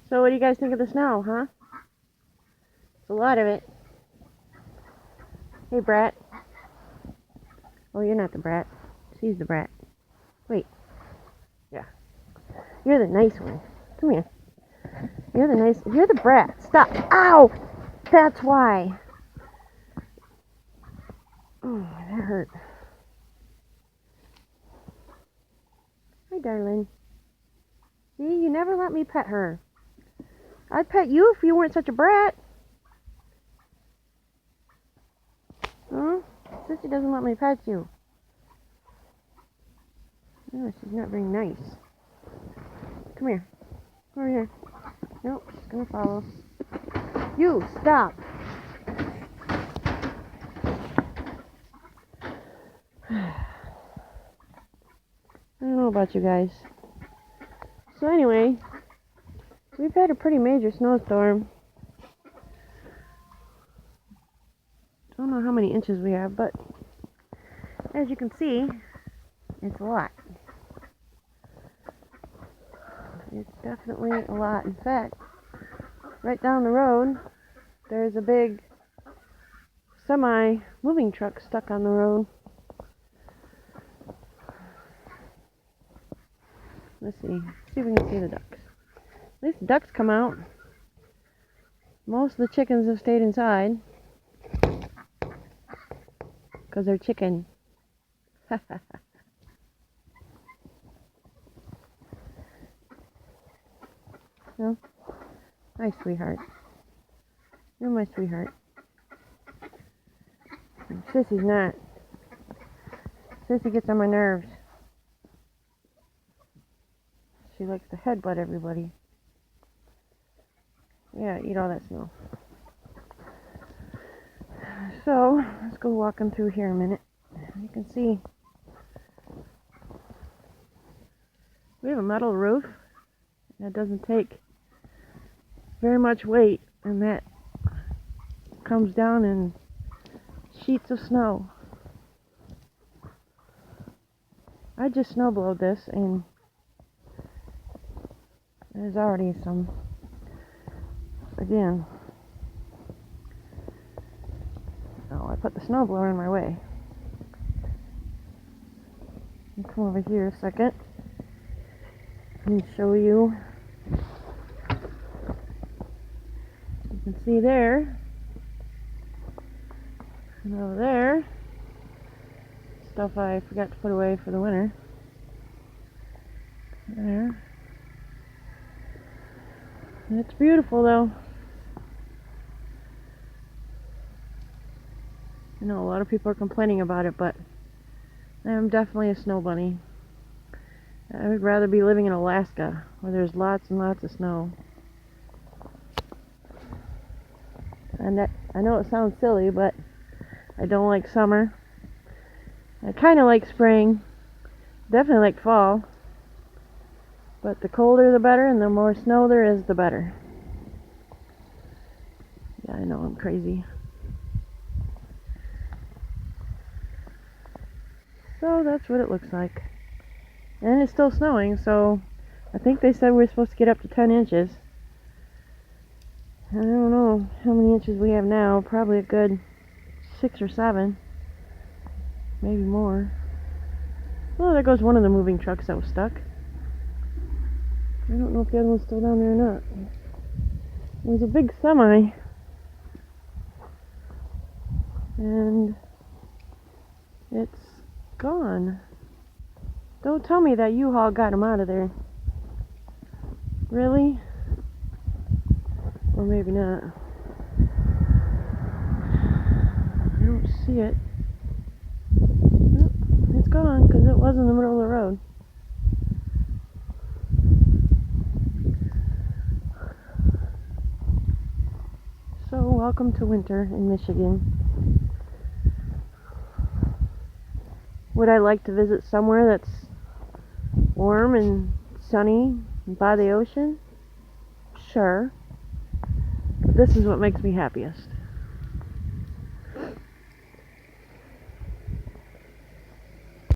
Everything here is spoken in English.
So what do you guys think of the snow, huh? It's a lot of it. Hey, Brat. Oh, you're not the Brat. She's the Brat. Wait. Yeah. You're the nice one. Come here. You're the Brat. Stop. Ow! That's why. Oh, that hurt. Hi, darling. See, you never let me pet her. I'd pet you if you weren't such a brat. Huh? Sissy doesn't let me pet you. No, she's not very nice. Come here. Come over here. Nope, she's gonna follow. You, stop. I don't know about you guys. So anyway, we've had a pretty major snowstorm. Don't know how many inches we have, but as you can see, it's a lot. It's definitely a lot. In fact, right down the road, there's a big semi-moving truck stuck on the road. Let's see if we can see the ducks. At least the ducks come out. Most of the chickens have stayed inside because they're chicken. No? Hi, sweetheart. You're my sweetheart. And Sissy's not. Sissy gets on my nerves. She likes to headbutt everybody. Yeah, eat all that snow. So, let's go walking through here a minute. You can see we have a metal roof that doesn't take very much weight, and that comes down in sheets of snow. I just snowblowed this, and there's already some, again. Oh, I put the snowblower in my way. Let me come over here a second and show you. You can see there, and over there, stuff I forgot to put away for the winter. There. It's beautiful though. I know a lot of people are complaining about it, but I'm definitely a snow bunny. I would rather be living in Alaska where there's lots and lots of snow. And that, I know it sounds silly, but I don't like summer. I kind of like spring. Definitely like fall. But the colder the better, and the more snow there is, the better. Yeah, I know, I'm crazy. So that's what it looks like. And it's still snowing, so I think they said we're supposed to get up to 10 inches. I don't know how many inches we have now. Probably a good 6 or 7. Maybe more. Oh, there goes one of the moving trucks that was stuck. I don't know if the other one's still down there or not. It was a big semi. And it's gone. Don't tell me that U-Haul got him out of there. Really? Or maybe not. I don't see it. Nope, it's gone because it was in the middle of the road. So, welcome to winter in Michigan. Would I like to visit somewhere that's warm and sunny and by the ocean? Sure. But this is what makes me happiest.